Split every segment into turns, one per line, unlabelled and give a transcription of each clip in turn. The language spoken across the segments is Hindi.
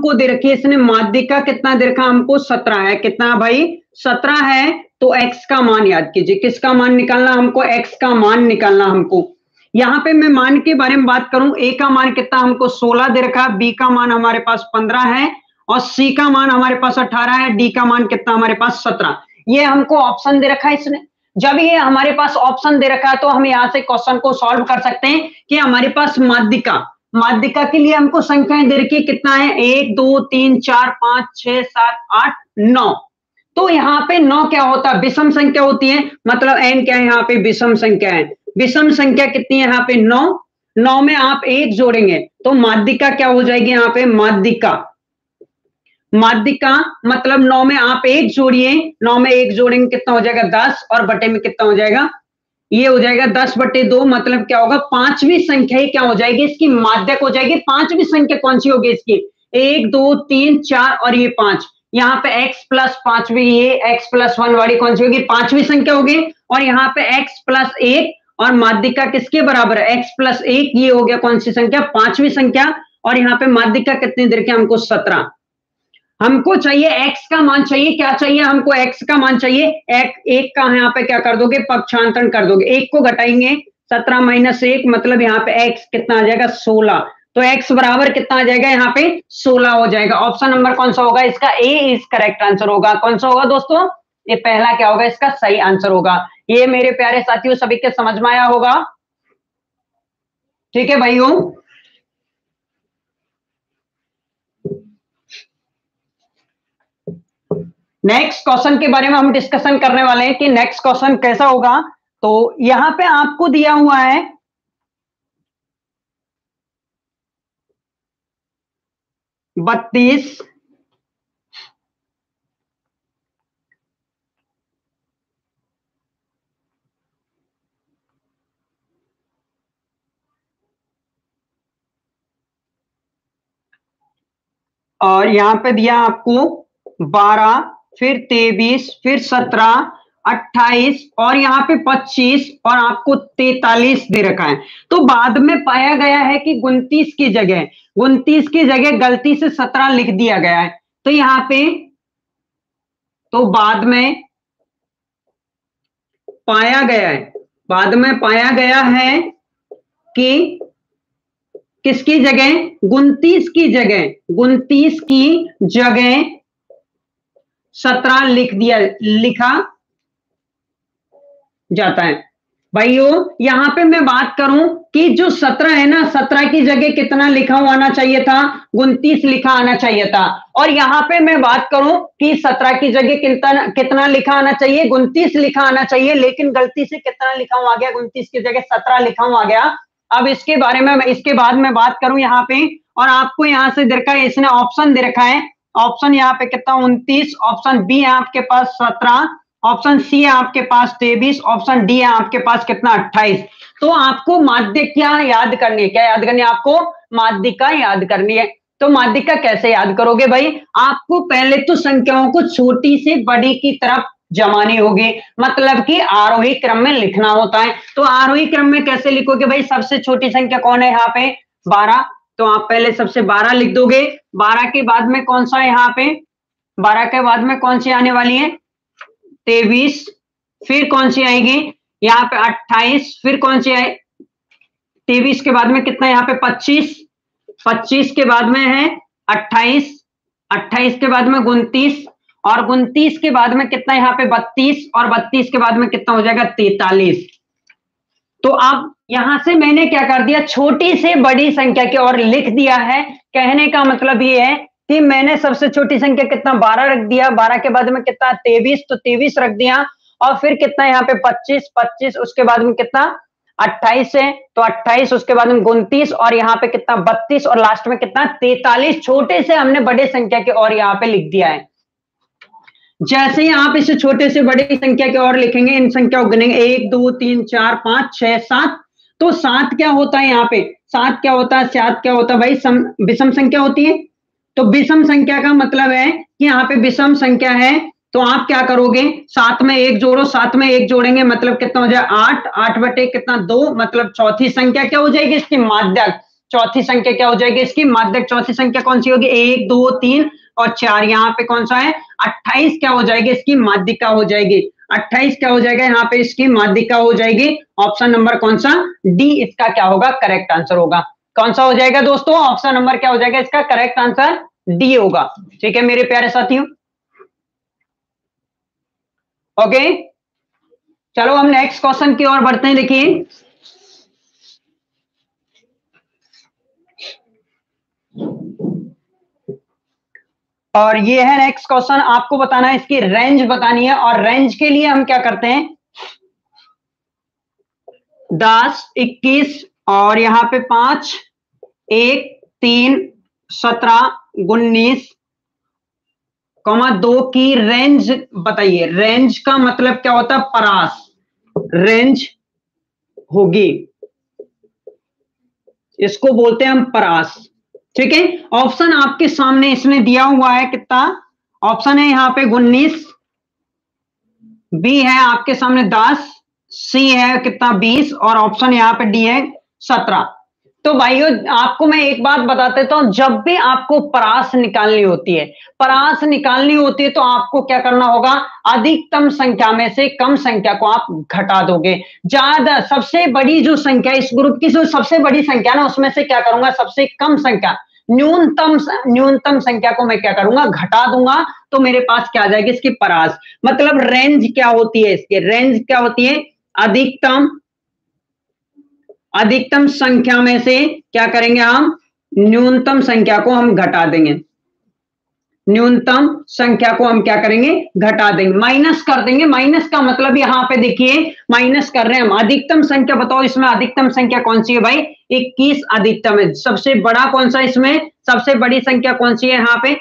हमको दे रखी है इसने माध्यिका कितना दे रखा हमको 17 है। कितना भाई 17 है। तो x का मान याद कीजिए, किसका मान निकालना हमको, x का मान निकालना हमको। यहाँ पे मैं मान के बारे में बात करूं, a का मान कितना हमको 16 दे रखा, b का मान हमारे पास 15 है और c का मान हमारे पास 18 है, d का मान कितना हमारे पास 17। ये हमको ऑप्शन दे रखा है इसने। जब ये हमारे पास ऑप्शन दे रखा है तो हम यहाँ से क्वेश्चन को सॉल्व कर सकते हैं कि हमारे पास माध्यिका के लिए हमको संख्याएं दे रखी है, कितना है 1 2 3 4 5 6 7 8 9। तो यहाँ पे 9 क्या होता है, विषम संख्या होती है, मतलब n क्या है यहाँ पे विषम संख्या है। विषम संख्या कितनी है यहाँ पे 9। 9 में आप 1 जोड़ेंगे तो माध्यिका क्या हो जाएगी यहाँ पे, माध्यिका मतलब 9 में आप 1 जोड़िए, 9 में 1 जोड़ेंगे कितना हो जाएगा 10 और बटे में कितना हो जाएगा, ये हो जाएगा 10/2, मतलब क्या होगा पांचवी संख्या ही क्या हो जाएगी इसकी माध्यक हो जाएगी। पांचवी संख्या कौन सी होगी इसकी, 1 2 3 4 और ये 5। यहाँ पे x प्लस पांचवी, ये x प्लस 1 वाली कौन सी होगी, पांचवी संख्या होगी। और यहाँ पे x प्लस 1 और माध्यिका किसके बराबर है, x प्लस 1, ये हो गया कौन सी संख्या, पांचवी संख्या। और यहाँ पे माध्यिका कितनी दे रखी है हमको 17। हमको चाहिए x का मान चाहिए, क्या चाहिए हमको, x का मान चाहिए। एक का यहाँ पे क्या कर दोगे, पक्षांतरण कर दोगे, एक को घटाएंगे 17 - 1 मतलब यहाँ पे x कितना आ जाएगा 16। तो x बराबर कितना आ जाएगा यहाँ पे 16 हो जाएगा। ऑप्शन नंबर कौन सा होगा इसका, ए इज करेक्ट आंसर होगा। कौन सा होगा दोस्तों, ये पहला क्या होगा इसका सही आंसर होगा। ये मेरे प्यारे साथियों सभी के समझ में आया होगा, ठीक है भाइयों। नेक्स्ट क्वेश्चन के बारे में हम डिस्कशन करने वाले हैं कि नेक्स्ट क्वेश्चन कैसा होगा। तो यहां पे आपको दिया हुआ है 32 और यहां पे दिया आपको 12, फिर 23, फिर 17, 28 और यहाँ पे 25 और आपको 43 दे रखा है। तो बाद में पाया गया है कि 29 की जगह गलती से 17 लिख दिया गया है। तो यहाँ पे तो बाद में पाया गया है कि किसकी जगह, 29 की जगह 17 लिखा जाता है। भाइयों यहां पे मैं बात करूं कि जो 17 है ना, 17 की जगह कितना लिखा हुआ आना चाहिए था, 29 लिखा आना चाहिए था। और यहां पे मैं बात करूं कि 17 की जगह कितना लिखा आना चाहिए, 29 लिखा आना चाहिए, लेकिन गलती से कितना लिखा हुआ आ गया, 29 की जगह 17 लिखा हुआ आ गया। अब इसके बारे में इसके बाद में बात करूं यहाँ पे, और आपको यहाँ से देखा है इसने ऑप्शन दे रखा है। ऑप्शन यहाँ पे कितना 29, ऑप्शन बी है आपके पास 17, ऑप्शन सी है आपके पास 23, ऑप्शन डी है आपके पास कितना 28। तो आपको माध्यिका याद करनी है, क्या याद करनी है आपको, माध्यिका याद करनी है। तो माध्यिका कैसे याद करोगे भाई, आपको पहले तो संख्याओं को छोटी से बड़ी की तरफ जमानी होगी, मतलब कि आरोही क्रम में लिखना होता है। तो आरोही क्रम में कैसे लिखोगे भाई, सबसे छोटी संख्या कौन है यहाँ पे 12, तो आप पहले सबसे 12 लिख दोगे। 12 के बाद में कौन सा है यहाँ पे, 12 के बाद में कौन सी आने वाली है 23, फिर कौन सी आएगी यहाँ पे 28, फिर कौन सी आए 23 के बाद में कितना यहाँ पे 25, 25 के बाद में है 28, 28 के बाद में 29 और 29 के बाद में कितना यहाँ पे 32 और 32 के बाद में कितना हो जाएगा 43। तो अब यहां से मैंने क्या कर दिया, छोटी से बड़ी संख्या की ओर लिख दिया है। कहने का मतलब ये है कि मैंने सबसे छोटी संख्या कितना 12 रख दिया, 12 के बाद में कितना 23, तो 23 रख दिया, और फिर कितना यहाँ पे 25, 25 उसके बाद में कितना 28 है, तो 28 उसके बाद में 29 और यहाँ पे कितना 32 और लास्ट में कितना 43। छोटे से हमने बड़े संख्या की ओर यहाँ पे लिख दिया है। जैसे ही आप इसे छोटे से बड़ी संख्या की ओर लिखेंगे, इन संख्या को गिनेंगे 1 2 3 4 5 6 7, तो 7 क्या होता है यहाँ पे, 7 क्या होता है, 7 क्या होता है भाई विषम संख्या होती है। तो विषम संख्या का मतलब है कि यहाँ पे विषम संख्या है, तो आप क्या करोगे 7 में 1 जोड़ो, 7 में 1 जोड़ेंगे मतलब कितना हो जाए 8, 8 बटे कितना 2, मतलब चौथी संख्या क्या हो जाएगी इसकी माध्यक। चौथी संख्या क्या हो जाएगी इसकी माध्यक चौथी संख्या कौन सी होगी 1 2 3 और 4 यहाँ पे कौन सा है 28 क्या हो जाएगी इसकी माध्यिका हो जाएगी 28 क्या हो जाएगा यहाँ पे इसकी माध्यिका हो जाएगी ऑप्शन नंबर कौन सा डी इसका क्या होगा करेक्ट आंसर होगा कौन सा हो जाएगा दोस्तों ऑप्शन नंबर क्या हो जाएगा इसका करेक्ट आंसर डी होगा ठीक है मेरे प्यारे साथियों ओके चलो हम नेक्स्ट क्वेश्चन की ओर बढ़ते हैं देखिए और ये है नेक्स्ट क्वेश्चन आपको बताना है इसकी रेंज बतानी है और रेंज के लिए हम क्या करते हैं 10 21 और यहां पे 5 1 3 17 19 2 की रेंज बताइए रेंज का मतलब क्या होता है परास रेंज होगी इसको बोलते हैं हम परास ठीक है ऑप्शन आपके सामने इसमें दिया हुआ है कितना ऑप्शन है यहां पे 19 बी है आपके सामने 10 सी है कितना 20 और ऑप्शन यहां पे डी है 17 तो भाइयों आपको मैं एक बात बता देता हूं जब भी आपको परास निकालनी होती है परास निकालनी होती है तो आपको क्या करना होगा अधिकतम संख्या में से कम संख्या को आप घटा दोगे ज्यादा सबसे बड़ी जो संख्या इस ग्रुप की जो सबसे बड़ी संख्या ना उसमें से क्या करूंगा सबसे कम संख्या न्यूनतम संख्या को मैं क्या करूंगा घटा दूंगा तो मेरे पास क्या आ जाएगी इसकी परास मतलब रेंज क्या होती है इसकी रेंज क्या होती है अधिकतम संख्या में से क्या करेंगे हम न्यूनतम संख्या को हम घटा देंगे न्यूनतम संख्या को हम क्या करेंगे घटा देंगे माइनस कर देंगे माइनस का मतलब यहां पे देखिए माइनस कर रहे हैं हम अधिकतम संख्या बताओ इसमें अधिकतम संख्या कौन सी है भाई 21 अधिकतम है सबसे बड़ा कौन सा इसमें सबसे बड़ी संख्या कौन सी है यहाँ पे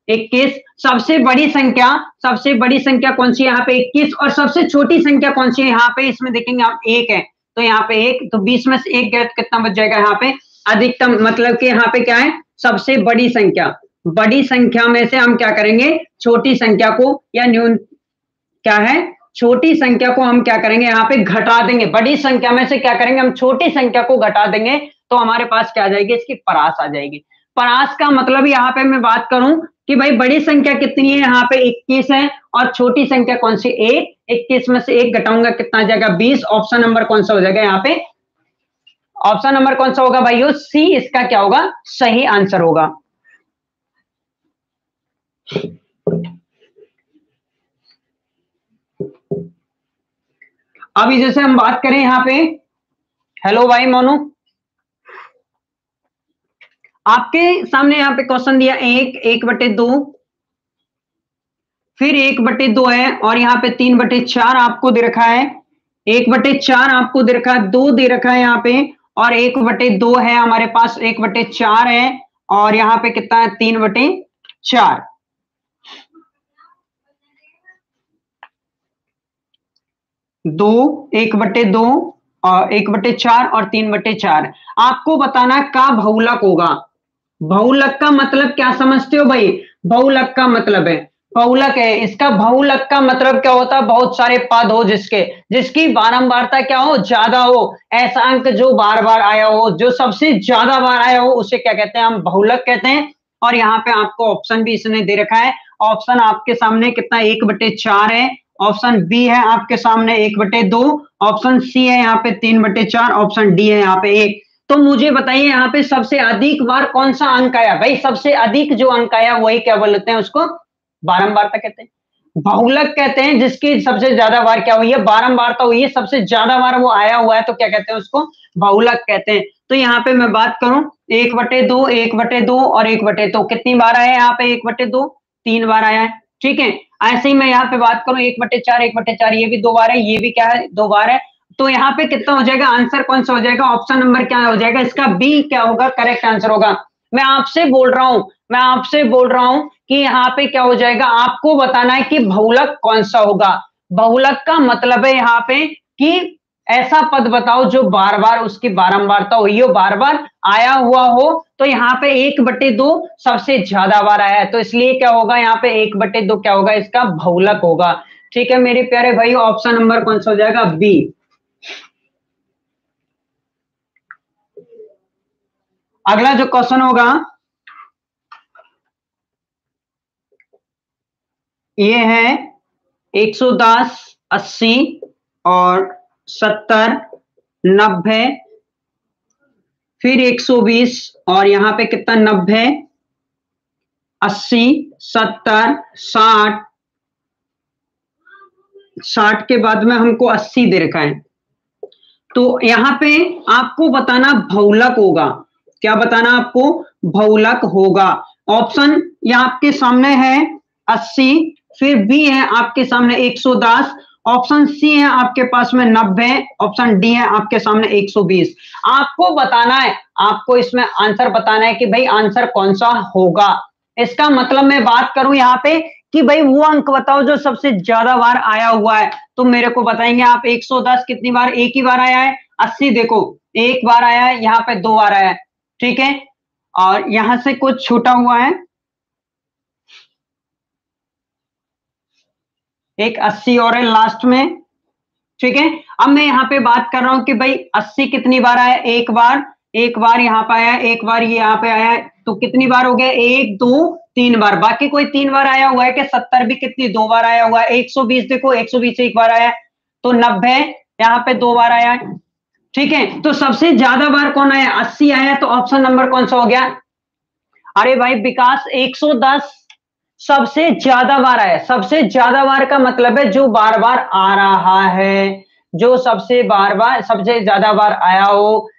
21 सबसे बड़ी संख्या कौन सी है यहाँ पे 21 और सबसे छोटी संख्या कौन सी है यहाँ पे इसमें देखेंगे आप 1 है तो यहाँ पे 1 तो 20 में से 1 गया तो कितना बच जाएगा यहाँ पे अधिकतम मतलब कि यहाँ पे क्या है सबसे बड़ी संख्या में से हम क्या करेंगे छोटी संख्या को या क्या है छोटी संख्या को हम क्या करेंगे यहाँ पे घटा देंगे बड़ी संख्या में से क्या करेंगे हम छोटी संख्या को घटा देंगे तो हमारे पास क्या आ जाएगी इसकी परास आ जाएगी परास का मतलब यहाँ पे मैं बात करूं कि भाई बड़ी संख्या कितनी है यहाँ पे 21 है और छोटी संख्या कौन सी 1 21 में से 1 घटाऊंगा कितना आ जाएगा 20 ऑप्शन नंबर कौन सा हो जाएगा यहाँ पे ऑप्शन नंबर कौन सा होगा भाइयों सी इसका क्या होगा सही आंसर होगा अभी जैसे हम बात करें यहाँ पे हेलो भाई मोनू आपके सामने यहाँ पे क्वेश्चन दिया 1/2 फिर 1/2 है और यहाँ पे 3/4 आपको दे रखा है 1/4 आपको दे रखा है 2 दे रखा है यहाँ पे और 1/2 है हमारे पास 1/4 है और यहाँ पे कितना है 3/4 2 1/2 और 1/4 और 3/4 आपको बताना का बहुलक होगा बहुलक का मतलब क्या समझते हो भाई बहुलक का मतलब है बहुलक है इसका बहुलक का मतलब क्या होता है बहुत सारे पद हो जिसकी बारंबारता क्या हो ज्यादा हो ऐसा अंक जो बार बार आया हो जो सबसे ज्यादा बार आया हो उसे क्या कहते हैं हम बहुलक कहते हैं और यहाँ पे आपको ऑप्शन भी इसने दे रखा है ऑप्शन आपके सामने कितना 1/4 है ऑप्शन बी है आपके सामने 1/2 ऑप्शन सी है यहाँ पे 3/4 ऑप्शन डी है यहाँ पे 1 तो मुझे बताइए यहाँ पे सबसे अधिक बार कौन सा अंक आया भाई सबसे अधिक जो अंक आया वही क्या बोलते हैं उसको बारंबारता कहते हैं बहुलक कहते हैं जिसकी सबसे ज्यादा बार क्या हुई है बारंबारता हुई है सबसे ज्यादा बार वो आया हुआ है तो क्या कहते हैं उसको बहुलक कहते हैं तो यहाँ पे मैं बात करूं 1/2 1/2 और 1/2 कितनी बार आया यहाँ पे 1/2 3 बार आया है ठीक है ऐसे ही मैं यहाँ पे बात करूं 1/4 1/4 ये भी 2 बार है ये भी क्या है 2 बार है तो यहाँ पे कितना हो जाएगा आंसर कौन सा हो जाएगा ऑप्शन नंबर क्या हो जाएगा इसका बी क्या होगा करेक्ट आंसर होगा मैं आपसे बोल रहा हूं कि यहाँ पे क्या हो जाएगा आपको बताना है कि बहुलक कौन सा होगा बहुलक का मतलब है यहाँ पे कि ऐसा पद बताओ जो बार बार उसकी बारंबारता हुई हो बार बार आया हुआ हो तो यहाँ पे 1/2 सबसे ज्यादा बार आया है तो इसलिए क्या होगा यहाँ पे 1/2 क्या होगा इसका बहुलक होगा ठीक है मेरे प्यारे भाई ऑप्शन नंबर कौन सा हो जाएगा बी अगला जो क्वेश्चन होगा ये है 110, 80 और 70, 90, फिर 120 और यहां पे कितना 90, 80, 70, 60, 60 के बाद में हमको 80 दे रखा है। तो यहां पे आपको बताना बहुलक होगा। क्या बताना आपको? बहुलक होगा। ऑप्शन यहां आपके सामने है 80, फिर बी है आपके सामने 110, ऑप्शन सी है आपके पास में 90, ऑप्शन डी है आपके सामने 120। आपको बताना है, आपको इसमें आंसर बताना है कि भाई आंसर कौन सा होगा। इसका मतलब मैं बात करूं यहां पे कि भाई वो अंक बताओ जो सबसे ज्यादा बार आया हुआ है, तो मेरे को बताएंगे आप 110 कितनी बार? एक ही बार आया है। 80 देखो एक बार आया है, यहाँ पे 2 बार आया है, ठीक है, और यहां से कुछ छूटा हुआ है, एक 80 और है लास्ट में, ठीक है। अब मैं यहाँ पे बात कर रहा हूं कि भाई 80 कितनी बार आया? एक बार, एक बार यहाँ पे आया, एक बार ये यहाँ पे आया है, तो कितनी बार हो गया? 1, 2, 3 बार। बाकी कोई 3 बार आया हुआ है कि 70 भी कितनी 2 बार आया हुआ है। 120 देखो 120 एक बार आया है, तो 90 यहाँ पे 2 बार आया है, ठीक है। तो सबसे ज्यादा बार कौन आया? 80 आया, तो ऑप्शन नंबर कौन सा हो गया? अरे भाई विकास 110 सबसे ज्यादा बार आया। सबसे ज्यादा बार का मतलब है जो बार बार आ रहा है, जो सबसे बार बार सबसे ज्यादा बार आया हो,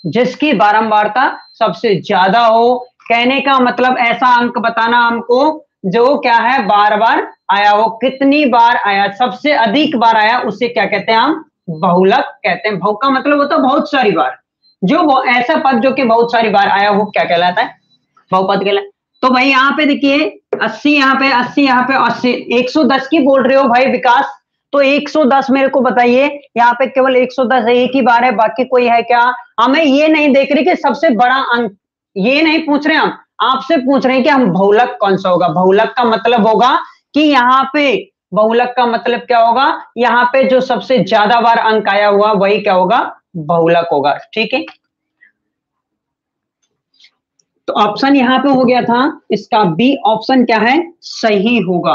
जिसकी बारंबारता सबसे ज्यादा हो। कहने का मतलब ऐसा अंक बताना हमको जो क्या है बार बार आया हो। कितनी बार आया? सबसे अधिक बार आया उसे क्या कहते हैं? हम बहुलक कहते हैं। बहु का मतलब होता है बहुत सारी बार। जो ऐसा पद जो कि बहुत सारी बार आया वो क्या कहलाता है? बहुपद कहलाता है। तो भाई यहाँ पे देखिए 80 यहाँ पे, 80 यहाँ पे, 80, 110 की बोल रहे हो भाई विकास, तो 110 मेरे को बताइए। यहाँ पे केवल 110 है, एक ही बार है, बाकी कोई है क्या? हमें ये नहीं देख रहे कि सबसे बड़ा अंक, ये नहीं पूछ रहे हम, आपसे पूछ रहे हैं कि हम बहुलक कौन सा होगा। बहुलक का मतलब होगा कि यहाँ पे, बहुलक का मतलब क्या होगा? यहाँ पे जो सबसे ज्यादा बार अंक आया हुआ वही क्या होगा? बहुलक होगा, ठीक है। तो ऑप्शन यहां पे हो गया था इसका बी ऑप्शन क्या है? सही होगा।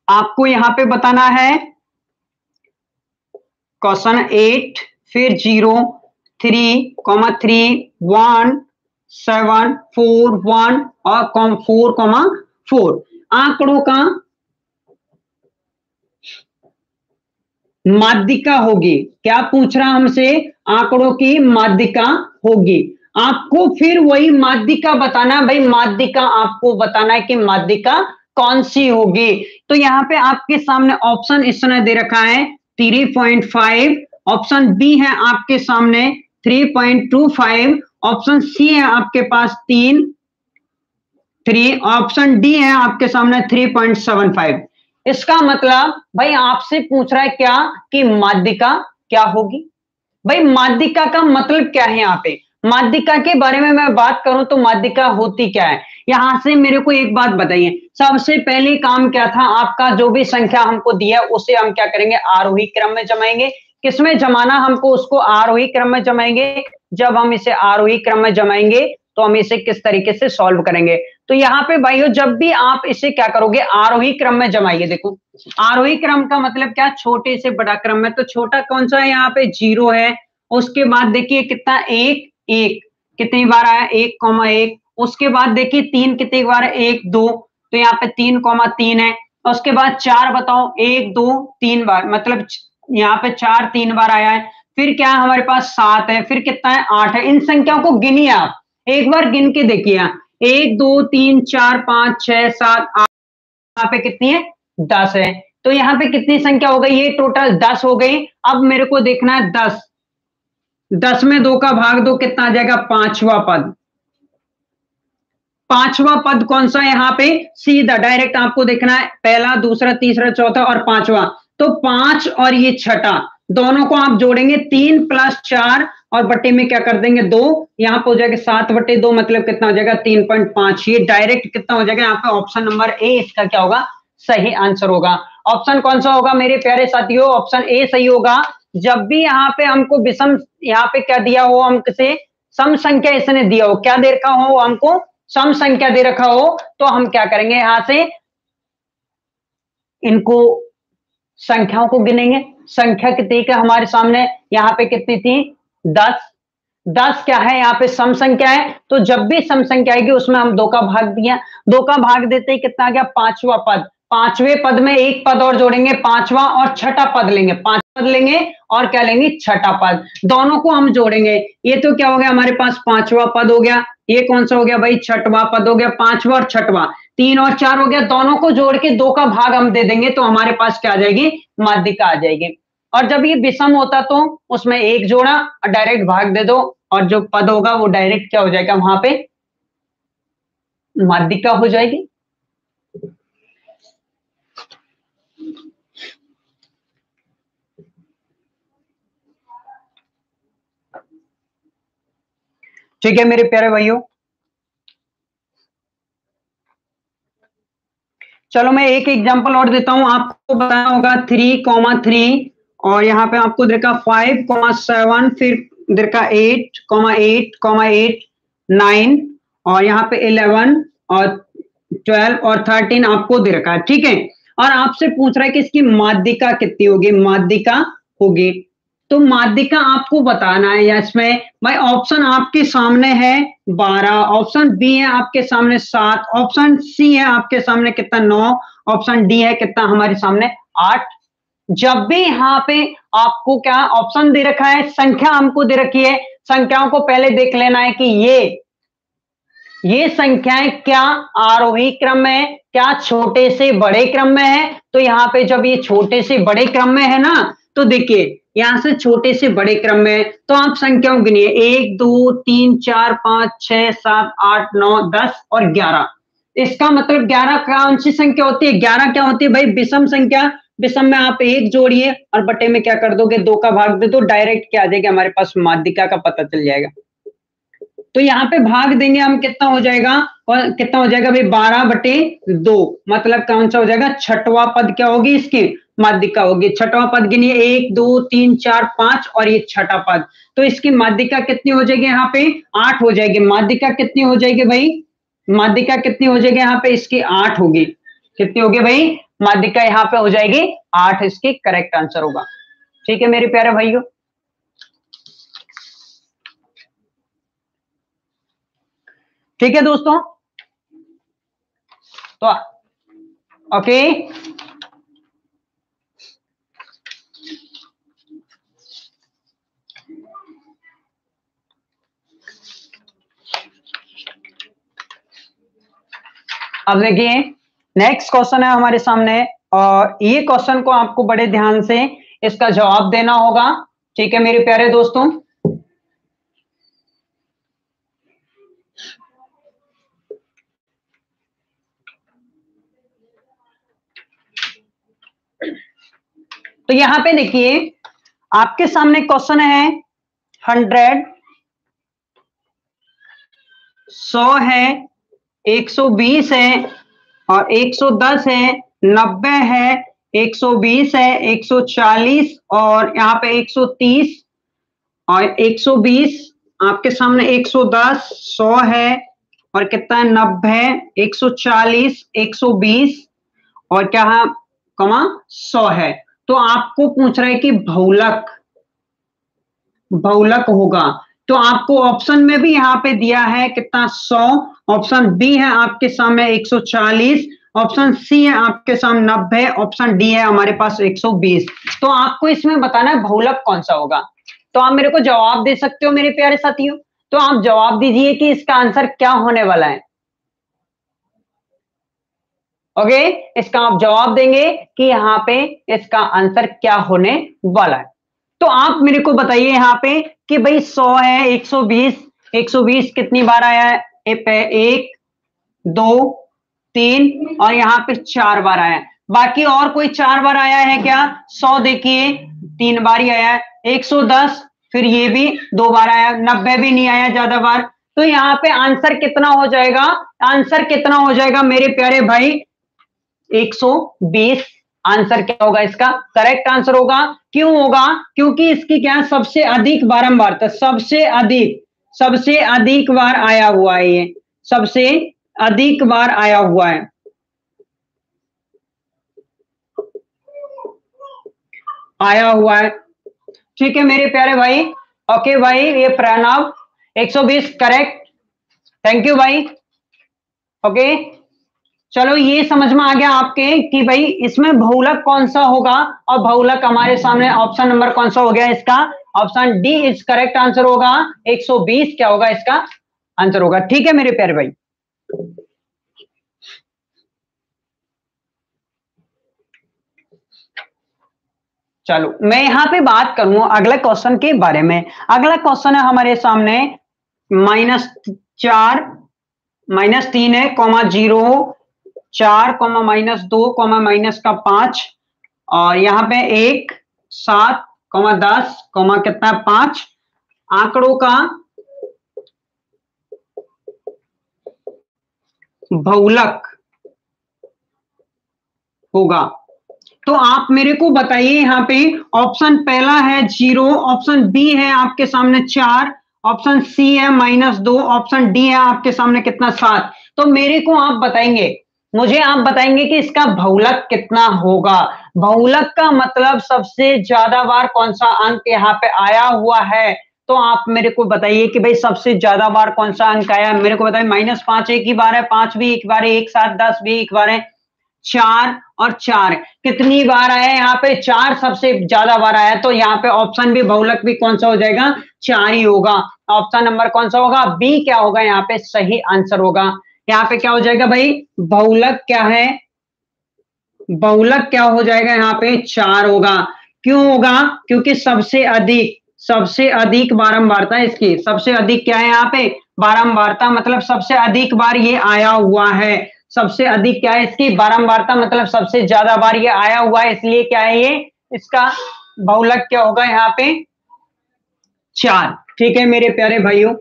आपको यहां पे बताना है क्वेश्चन 8, फिर 0, 3, 3, 1, 7, 4, 1 और 4, 4 आंकड़ों का माध्यिका होगी। क्या पूछ रहा हमसे? आंकड़ों की माध्यिका होगी। आपको फिर वही माध्यिका बताना, भाई माध्यिका आपको बताना है कि माध्यिका कौन सी होगी। तो यहाँ पे आपके सामने ऑप्शन इस तरह दे रखा है 3.5, ऑप्शन बी है आपके सामने 3.25, ऑप्शन सी है आपके पास 3, ऑप्शन डी है आपके सामने 3.75। इसका मतलब भाई आपसे पूछ रहा है क्या कि माध्यिका क्या होगी। भाई माध्यिका का मतलब क्या है? यहाँ पे माध्यिका के बारे में मैं बात करूं तो माध्यिका होती क्या है? यहां से मेरे को एक बात बताइए, सबसे पहले काम क्या था आपका? जो भी संख्या हमको दिया उसे हम क्या करेंगे? आरोही क्रम में जमाएंगे। किसमें जमाना हमको? उसको आरोही क्रम में जमाएंगे। जब हम इसे आरोही क्रम में जमाएंगे तो हम इसे किस तरीके से सॉल्व करेंगे? तो यहाँ पे भाइयों जब भी आप इसे क्या करोगे? आरोही क्रम में जमाइए। देखो आरोही क्रम का मतलब क्या? छोटे से बड़ा क्रम में। तो छोटा कौन सा है? यहाँ पे 0 है। उसके बाद देखिए कितना 1, 1 कितनी बार आया? 1,1। उसके बाद देखिए 3 कितनी बार है? 1, 2, तो यहाँ पे 3,3 है। उसके बाद 4 बताओ, 1, 2, 3 बार, मतलब यहाँ पे 4 3 बार आया है। फिर क्या है हमारे पास? 7 है। फिर कितना है? 8 है। इन संख्याओं को गिनिए आप, एक बार गिन के देखिए। 1, 2, 3, 4, 5, 6, 7, 8, यहाँ पे कितनी है? 10 है। तो यहाँ पे कितनी संख्या हो गई? ये टोटल 10 हो गई। अब मेरे को देखना है 10, 10 में 2 का भाग दो, कितना आ जाएगा? पांचवा पद। पांचवा पद कौन सा है? यहाँ पे सीधा डायरेक्ट आपको देखना है, पहला, दूसरा, तीसरा, चौथा और पांचवा। तो 5 और ये छठा, दोनों को आप जोड़ेंगे 3 + 4 और बट्टे में क्या कर देंगे? 2। यहाँ पे हो जाएगा 7/2, मतलब कितना हो जाएगा? 3.5। ये डायरेक्ट कितना हो जाएगा? यहाँ पे ऑप्शन नंबर ए इसका क्या होगा? सही आंसर होगा। ऑप्शन कौन सा होगा मेरे प्यारे साथियों? ऑप्शन ए सही होगा। जब भी यहाँ पे हमको विषम, यहाँ पे क्या दिया हो अंक से, सम संख्या इसने दिया हो, क्या दे रखा हो हमको? सम संख्या दे रखा हो, तो हम क्या करेंगे? यहां से इनको संख्याओं को गिनेंगे। संख्या कितनी का हमारे सामने? यहाँ पे कितनी थी? 10। 10 क्या है? यहाँ पे सम संख्या है, तो जब भी सम संख्या आएगी उसमें हम 2 का भाग दिया, 2 का भाग देते ही कितना आ गया? 5वां पद। 5वें पद में एक पद और जोड़ेंगे, 5वां, और छठा पद लेंगे, 5 पद लेंगे और क्या लेंगे? छठा पद। दोनों को हम जोड़ेंगे, ये तो क्या हो गया हमारे पास? 5वां पद हो गया। ये कौन सा हो गया भाई? छठवां पद हो गया। 5वां और छठवां, 3 और 4 हो गया। दोनों को जोड़ के 2 का भाग हम दे देंगे, तो हमारे पास क्या आ जाएगी? माध्यिका आ जाएगी। और जब ये विषम होता तो उसमें एक जोड़ा और डायरेक्ट भाग दे दो, और जो पद होगा वो डायरेक्ट क्या हो जाएगा? वहां पे माध्यिका हो जाएगी। ठीक है मेरे प्यारे भाइयों, चलो मैं एक एग्जांपल और देता हूं। आपको बताना होगा 3,3, और यहाँ पे आपको देखा 5,7, फिर देखा 8,8,8, 9, और यहाँ पे 11 और 12 और 13 आपको दे रखा है, ठीक है। और आपसे पूछ रहा है कि इसकी माध्यिका कितनी होगी? माध्यिका होगी, तो माध्यिका आपको बताना है। या इसमें भाई ऑप्शन आपके सामने है 12, ऑप्शन बी है आपके सामने 7, ऑप्शन सी है आपके सामने कितना? 9, ऑप्शन डी है कितना हमारे सामने? 8। जब भी यहाँ पे आपको क्या ऑप्शन दे रखा है, संख्या हमको दे रखी है, संख्याओं को पहले देख लेना है कि ये संख्याएं क्या आरोही क्रम में है, क्या छोटे से बड़े क्रम में है। तो यहाँ पे जब ये छोटे से बड़े क्रम में है ना, तो देखिए यहां से छोटे से बड़े क्रम में है, तो आप संख्याओं गिनिए, 1 2 3 4 5 6 7 8 9 10 और 11। इसका मतलब 11 कौन सी संख्या होती है? 11 क्या होती है भाई? विषम संख्या। विषम में आप एक जोड़िए और बटे में क्या कर दोगे? 2 का भाग दे दो, डायरेक्ट क्या आ जाएगा हमारे पास? माध्यिका का पता चल जाएगा। तो यहाँ पे भाग देंगे हम, कितना हो जाएगा? और कितना हो जाएगा भाई? 12/2, मतलब कौन सा हो जाएगा? छठवां पद क्या होगी इसकी? माध्यिका होगी। छठवां पद गिनिए, 1 2 3 4 5 और ये छठा पद, तो इसकी माध्यिका कितनी हो जाएगी? यहाँ पे 8 हो जाएगी। माध्यिका कितनी हो जाएगी भाई? माध्यिका कितनी हो जाएगी यहाँ पे? इसकी 8 होगी। कितनी होगी भाई? माध्यिका यहाँ पे हो जाएगी 8, इसकी करेक्ट आंसर होगा। ठीक है मेरे प्यारे भाइयों, ठीक है दोस्तों, तो ओके। अब देखिए नेक्स्ट क्वेश्चन है हमारे सामने, और ये क्वेश्चन को आपको बड़े ध्यान से इसका जवाब देना होगा। ठीक है मेरे प्यारे दोस्तों, तो यहां पे देखिए आपके सामने क्वेश्चन है 100, 100 है, 120 है, और 110 है, 90 है, 120 है, 140 और यहाँ पे 130 और 120, आपके सामने 110, 100 है और कितना है? 90, 140, 120 और क्या है? 100 है। तो आपको पूछ रहा है कि बहुलक होगा, तो आपको ऑप्शन में भी यहाँ पे दिया है कितना? 100, ऑप्शन बी है आपके सामने 140, ऑप्शन सी है आपके सामने 90, ऑप्शन डी है हमारे पास 120। तो आपको इसमें बताना है बहुलक कौन सा होगा। तो आप मेरे को जवाब दे सकते हो मेरे प्यारे साथियों, तो आप जवाब दीजिए कि इसका आंसर क्या होने वाला है। ओके, इसका आप जवाब देंगे कि यहाँ पे इसका आंसर क्या होने वाला है। तो आप मेरे को बताइए यहाँ पे कि भाई 100 है, 120, 120 कितनी बार आया है? 1 2 3 और यहाँ पे 4 बार आया है। बाकी और कोई 4 बार आया है क्या? 100 देखिए 3 बार ही आया है, 110 फिर ये भी 2 बार आया, 90 भी नहीं आया ज्यादा बार। तो यहाँ पे आंसर कितना हो जाएगा? आंसर कितना हो जाएगा मेरे प्यारे भाई? 120 आंसर क्या होगा इसका? करेक्ट आंसर होगा। क्यों होगा? क्योंकि इसकी क्या सबसे अधिक बारंबारता, सबसे अधिक बार आया हुआ है, ये सबसे अधिक बार आया हुआ है। ठीक है मेरे प्यारे भाई। ओके भाई, ये प्रणव 120 करेक्ट। थैंक यू भाई। ओके चलो, ये समझ में आ गया आपके कि भाई इसमें बहुलक कौन सा होगा, और बहुलक हमारे सामने ऑप्शन नंबर कौन सा हो गया इसका? Option D is correct answer होगा। 120 क्या होगा इसका आंसर होगा। ठीक है मेरे प्यारे भाई। चलो मैं यहां पे बात करूं अगले क्वेश्चन के बारे में। अगला क्वेश्चन है हमारे सामने -4 -3 है, -0 4 -2 -5 और यहाँ पे 1 7 10 कितना 5 आंकड़ों का बहुलक होगा। तो आप मेरे को बताइए, यहाँ पे ऑप्शन पहला है 0, ऑप्शन बी है आपके सामने 4, ऑप्शन सी है -2, ऑप्शन डी है आपके सामने कितना 7। तो मेरे को आप बताएंगे, मुझे आप बताएंगे कि इसका बहुलक कितना होगा। बहुलक का मतलब सबसे ज्यादा बार कौन सा अंक यहाँ पे आया हुआ है। तो आप मेरे को बताइए कि भाई सबसे ज्यादा बार कौन सा अंक आया। मेरे को बताइए -5 एक ही बार है, 5 भी एक बार है, 1 7 10 भी एक बार है, 4 और 4 कितनी बार आया यहाँ पे? 4 सबसे ज्यादा बार आया। तो यहाँ पे ऑप्शन भी बहुलक भी कौन सा हो जाएगा? 4 ही होगा। ऑप्शन नंबर कौन सा होगा? बी क्या होगा यहाँ पे सही आंसर होगा। यहाँ पे क्या हो जाएगा भाई? बहुलक क्या है? बहुलक क्या हो जाएगा यहाँ पे? 4 होगा। क्यों होगा? क्योंकि सबसे अधिक बारंबारता इसकी, सबसे अधिक क्या है यहाँ पे? बारंबारता, मतलब सबसे अधिक बार ये आया हुआ है। सबसे अधिक क्या है इसकी? बारंबारता, मतलब सबसे ज्यादा बार ये आया हुआ है, इसलिए क्या है ये? इसका बहुलक क्या होगा यहाँ पे? 4। ठीक है मेरे प्यारे भाइयों।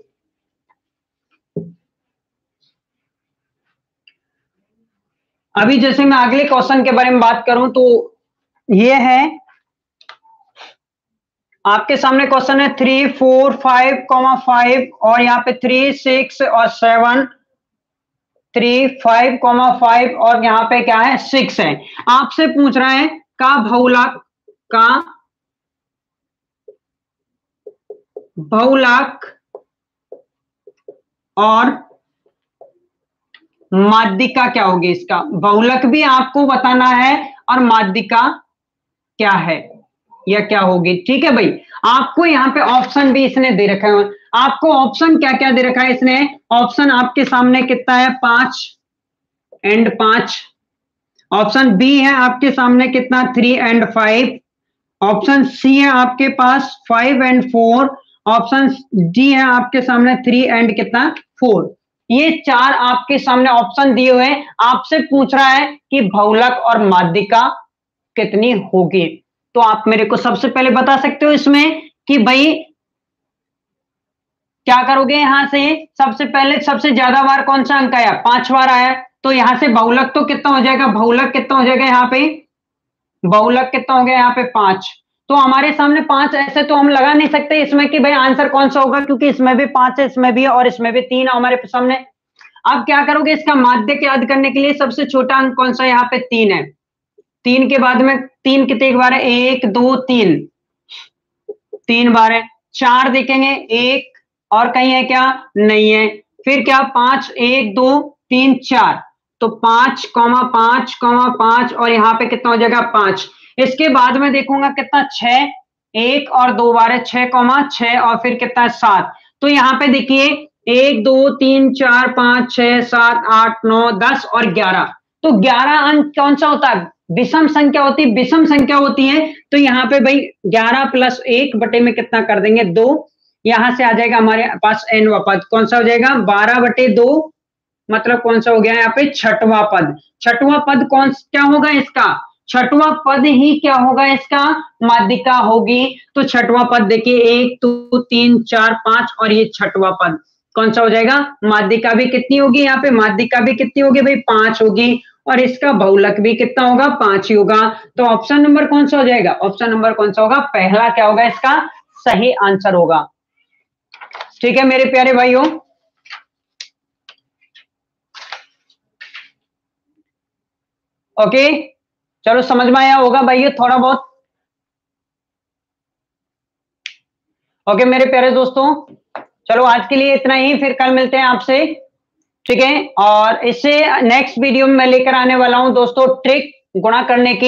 अभी जैसे मैं अगले क्वेश्चन के बारे में बात करूं तो ये है आपके सामने क्वेश्चन है 3 4 5 5 और यहाँ पे 3 6 और 7, 3 5 5 और यहाँ पे क्या है 6 है। आपसे पूछ रहा है का बहुलक और माध्यिका क्या होगी इसका? बहुलक भी आपको बताना है और माध्यिका क्या है या क्या होगी। ठीक है भाई, आपको यहाँ पे ऑप्शन भी इसने दे रखा है। आपको ऑप्शन क्या क्या दे रखा है इसने? ऑप्शन आपके सामने कितना है? 5 एंड 5। ऑप्शन बी है आपके सामने कितना? 3 एंड 5। ऑप्शन सी है आपके पास 5 एंड 4। ऑप्शन डी है आपके सामने 3 एंड कितना 4। ये 4 आपके सामने ऑप्शन दिए हुए हैं। आपसे पूछ रहा है कि बहुलक और माध्यिका कितनी होगी। तो आप मेरे को सबसे पहले बता सकते हो इसमें कि भाई क्या करोगे? यहां से सबसे पहले सबसे ज्यादा बार कौन सा अंक आया? 5 बार आया। तो यहां से बहुलक तो कितना हो जाएगा? बहुलक कितना हो जाएगा यहाँ पे? बहुलक कितना हो गया यहाँ पे? 5। तो हमारे सामने 5, ऐसे तो हम लगा नहीं सकते इसमें कि भाई आंसर कौन सा होगा, क्योंकि इसमें भी 5 है, इसमें भी है और इसमें भी 3 है हमारे सामने। अब क्या करोगे? इसका माध्यक याद करने के लिए सबसे छोटा अंक कौन सा? यहाँ पे 3 है। 3 के बाद में 3 कितने बार है? 1 2 3, 3 बार है। 4 देखेंगे 1 और कहीं है क्या? नहीं है। फिर क्या? 5 1 2 3 4, तो 5 5 5 और यहाँ पे कितना हो जाएगा? 5। इसके बाद में देखूंगा कितना? 6, 1 और 2 बार है, 6 6 और फिर कितना है? 7। तो यहाँ पे देखिए 1 2 3 4 5 6 7 8 9 10 और 11। तो 11 अंक कौन सा होता है? विषम संख्या होती है। विषम संख्या होती है तो यहाँ पे भाई 11 + 1 बटे में कितना कर देंगे? 2। यहां से आ जाएगा हमारे पास nवां पद। कौन सा हो जाएगा? 12/2, मतलब कौन सा हो गया यहाँ पे? छठवां पद। छठवां पद कौन क्या होगा इसका? छठवां पद ही क्या होगा इसका? माध्यिका होगी। तो छठवां पद देखिए 1 2 3 4 5 और ये छठवां पद कौन सा हो जाएगा? माध्यिका भी कितनी होगी यहाँ पे? माध्यिका भी कितनी होगी भाई? 5 होगी। और इसका बहुलक भी कितना होगा, 5 ही होगा। तो ऑप्शन नंबर कौन सा हो जाएगा, ऑप्शन नंबर कौन सा होगा, पहला क्या होगा, इसका सही आंसर होगा। ठीक है मेरे प्यारे भाइयों, ओके, चलो समझ में आया होगा भाइयों थोड़ा बहुत। ओके मेरे प्यारे दोस्तों, चलो आज के लिए इतना ही, फिर कल मिलते हैं आपसे। ठीक है, और इससे नेक्स्ट वीडियो में मैं लेकर आने वाला हूं दोस्तों ट्रिक गुणा करने की।